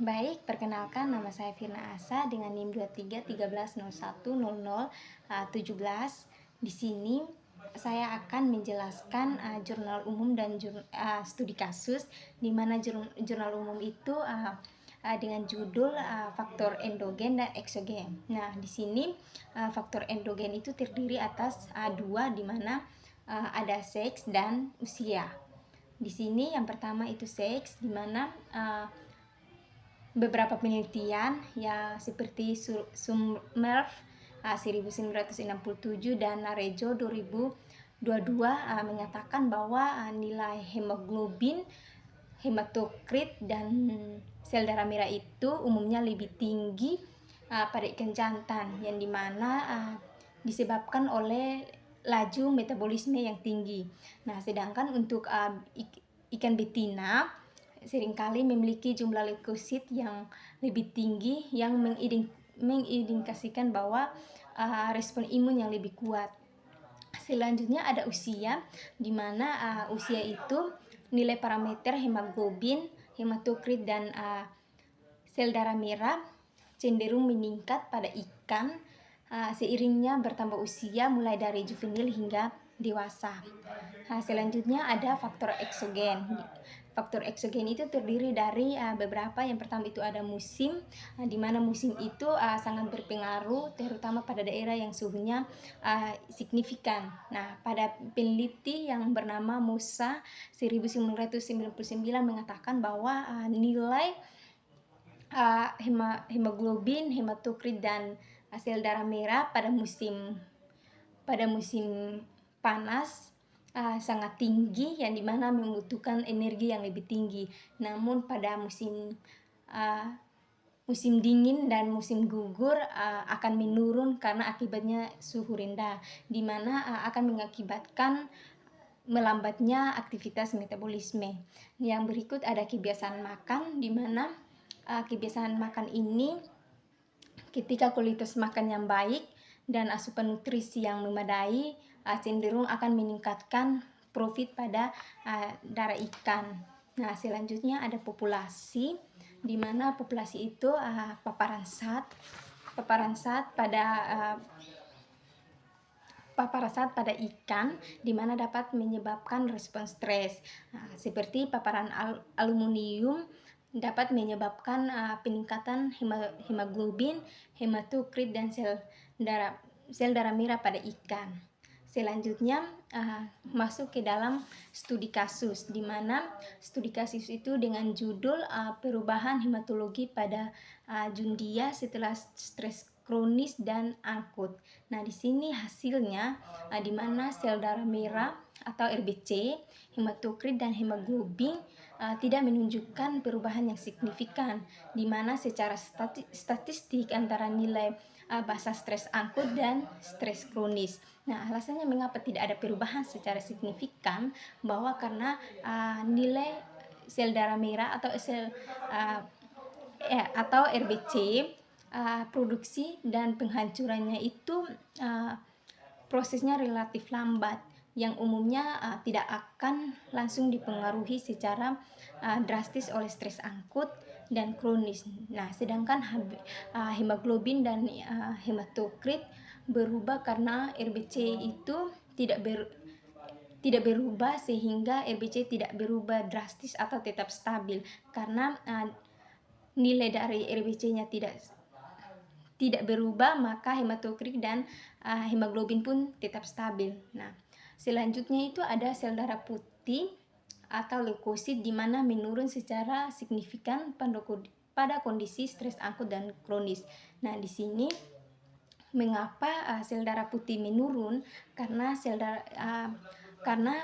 Baik, perkenalkan nama saya Firna Asa dengan NIM 23 13 01 00 17. Di sini saya akan menjelaskan jurnal umum dan studi kasus, di mana jurnal umum itu dengan judul faktor endogen dan eksogen. Nah, di sini faktor endogen itu terdiri atas dua, di mana ada seks dan usia. Di sini yang pertama itu seks, di mana beberapa penelitian ya seperti Summerf 1967 dan Narejo 2022 menyatakan bahwa nilai hemoglobin, hematokrit dan sel darah merah itu umumnya lebih tinggi pada ikan jantan, yang dimana disebabkan oleh laju metabolisme yang tinggi. Nah, sedangkan untuk ikan betina seringkali memiliki jumlah leukosit yang lebih tinggi yang mengindikasikan bahwa respon imun yang lebih kuat. Selanjutnya ada usia, di mana usia itu nilai parameter hemoglobin, hematokrit dan sel darah merah cenderung meningkat pada ikan seiringnya bertambah usia mulai dari juvenil hingga dewasa. Selanjutnya ada faktor eksogen. Faktor eksogen itu terdiri dari beberapa. Yang pertama itu ada musim, di mana musim itu sangat berpengaruh terutama pada daerah yang suhunya signifikan. Nah, pada peneliti yang bernama Musa 1999 mengatakan bahwa nilai hemoglobin, hematokrit dan sel darah merah pada musim panas sangat tinggi, yang dimana membutuhkan energi yang lebih tinggi. Namun pada musim dingin dan musim gugur akan menurun karena akibatnya suhu rendah, dimana akan mengakibatkan melambatnya aktivitas metabolisme. Yang berikut ada kebiasaan makan, dimana kebiasaan makan ini ketika kualitas makan yang baik dan asupan nutrisi yang memadai cenderung akan meningkatkan profit pada darah ikan. Nah, selanjutnya ada populasi, di mana populasi itu paparan zat pada ikan, di mana dapat menyebabkan respon stres. Seperti paparan aluminium dapat menyebabkan peningkatan hemoglobin, hematokrit dan sel darah merah pada ikan. Selanjutnya masuk ke dalam studi kasus, di mana studi kasus itu dengan judul perubahan hematologi pada Jundia setelah stres kronis dan akut. Nah, di sini hasilnya di mana sel darah merah atau RBC, hematokrit dan hemoglobin tidak menunjukkan perubahan yang signifikan, di mana secara statistik antara nilai bahasa stres akut dan stres kronis. Nah, alasannya mengapa tidak ada perubahan secara signifikan, bahwa karena nilai sel darah merah atau atau RBC produksi dan penghancurannya itu prosesnya relatif lambat, yang umumnya tidak akan langsung dipengaruhi secara drastis oleh stres akut dan kronis. Nah, sedangkan hemoglobin dan hematokrit berubah karena RBC itu tidak berubah, sehingga RBC tidak berubah drastis atau tetap stabil karena nilai dari RBC-nya tidak berubah, maka hematokrit dan hemoglobin pun tetap stabil. Nah, selanjutnya itu ada sel darah putih atau leukosit, di mana menurun secara signifikan pada kondisi stres akut dan kronis. Nah, di sini mengapa sel darah putih menurun? Karena karena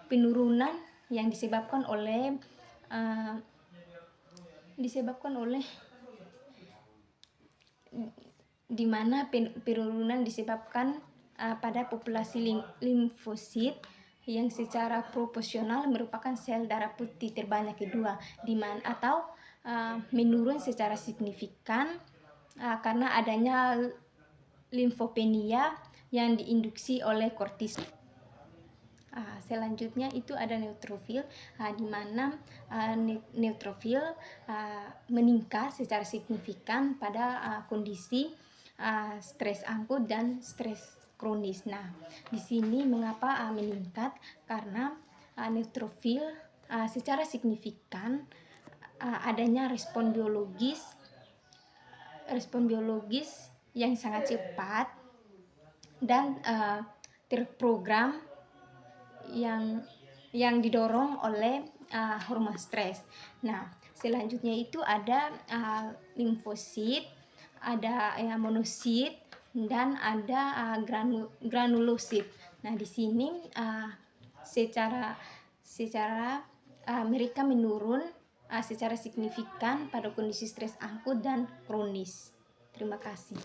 penurunan yang disebabkan oleh di mana penurunan disebabkan pada populasi limfosit yang secara proporsional merupakan sel darah putih terbanyak kedua, atau menurun secara signifikan karena adanya limfopenia yang diinduksi oleh kortisol. Selanjutnya itu ada neutrofil, di mana neutrofil meningkat secara signifikan pada kondisi stres akut dan stres kronis. Nah, di sini mengapa meningkat? Karena neutrofil secara signifikan adanya respon biologis yang sangat cepat dan terprogram yang didorong oleh hormon stres. Nah, selanjutnya itu ada limfosit, ada monosit, dan ada granulosit. Nah, di sini secara mereka menurun secara signifikan pada kondisi stres akut dan kronis. Terima kasih.